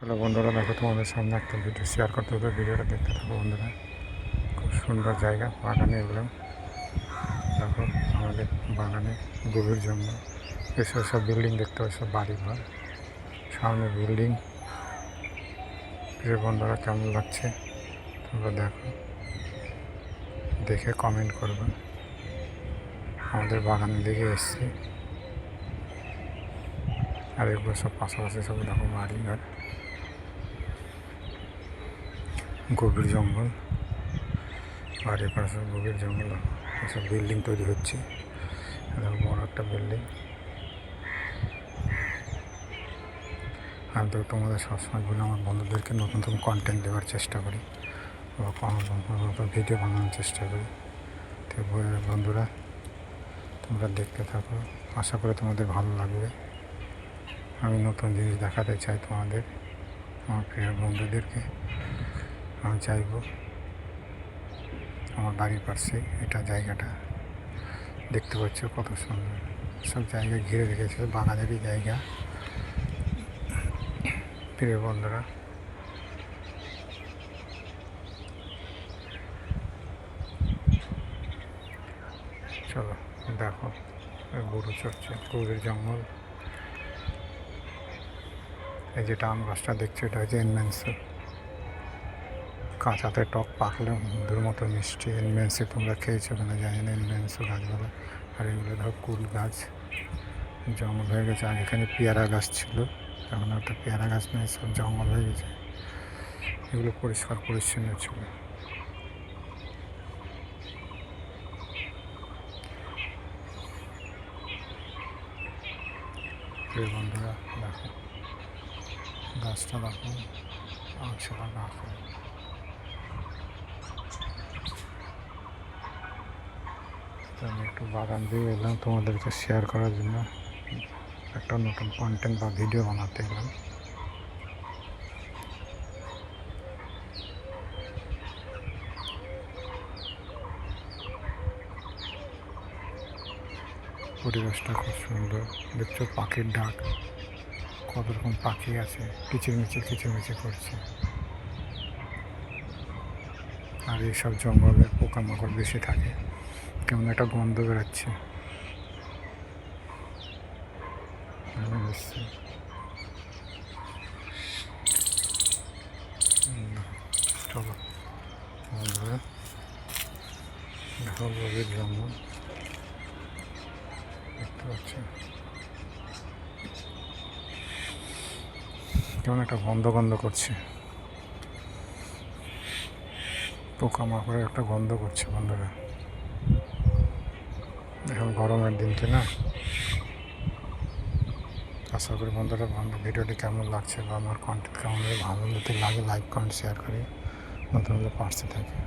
Hello বন্ধুরা, দেখো তোমাদের সামনে একটা ভিডিও শেয়ার করতে হবে। ভিডিওটা দেখতে থাকো বন্ধুরা। খুব সুন্দর জায়গা, বাগানে এলাম। দেখো আমাদের বাগানে গভীর জঙ্গল, এসব সব বিল্ডিং দেখতে পাচ্ছ, বাড়ি ঘর, সামনে বিল্ডিং। প্রিয় বন্ধুরা, কেমন লাগছে তোমরা দেখো, দেখে কমেন্ট করবে। আমাদের বাগানের দিকে এসছি, আর এগুলো সব পাশাপাশি সব দেখো বাড়ি ঘর, গভীর জঙ্গল, বাড়ির পাশে গভীর জঙ্গল। এসব বিল্ডিং তৈরি হচ্ছে, বড় একটা বিল্ডিং। আমি তো তোমাদের সবসময় বলে আমার বন্ধুদেরকে নতুন নতুন কন্টেন্ট দেওয়ার চেষ্টা করি, বা নতুন ভিডিও বানানোর চেষ্টা করি। তো বন্ধুরা, তোমরা দেখতে থাকো, আশা করি তোমাদের ভালো লাগবে। আমি নতুন জিনিস দেখাতে চাই তোমাদের, আমার প্রিয় বন্ধুদেরকে। আমি চাইব আমার বাড়ির পাশে এটা জায়গাটা দেখতে পাচ্ছ কত সুন্দর, সব জায়গা ঘিরে রেখেছে, বাগানেরই জায়গা। প্রিয় বন্ধুরা, চলো দেখো, গরু চড়ছে, গরুর জঙ্গল। এই যেটা আম গাছটা দেখছো, এটা হচ্ছে এনমেন্সি। কাঁচাতে টক, পাকলে মধুর মতো মিষ্টি। এনমেন্সি তোমরা খেয়েছো কিনা জানি না, এনমেন্সি গাছগুলো। আর এগুলো ধরো কুল গাছ, জঙ্গল হয়ে গেছে। আর এখানে পেয়ারা গাছ ছিল, এখন একটা পেয়ারা গাছ নেই, সব জঙ্গল হয়ে গেছে। এগুলো পরিষ্কার পরিচ্ছন্ন ছিল। প্রিয় বন্ধুরা, দেখো গাছটা, দেখো আঁকশোলা গাছ। তো আমি একটু বাগান দিয়ে এলাম তোমাদেরকে শেয়ার করার জন্য, একটা নতুন কন্টেন্ট বা ভিডিও বানাতে এলাম। পরিবেশটা খুব সুন্দর, দেখছো পাখির ডাক, কত রকম পাখি আছে, কিচিরমিচির করছে। আর এইসব জঙ্গলে পোকামাকড় বেশি থাকে, কেমন একটা গন্ধ বেরোচ্ছে। চলো বন্ধুরা, দেখো গভীর জঙ্গল দেখতে পাচ্ছি, কেমন একটা গন্ধ করছে, পোকামাকড়ের একটা গন্ধ করছে বন্ধুরা। এখন গরমের দিনকে না। আশা করি বন্ধুরা, ভিডিওটি কেমন লাগছে বা আমার কন্টেন্ট কেমন ভালো যদি লাগে লাইক কমেন্ট শেয়ার করি, নতুন হলে পাশে থাকে।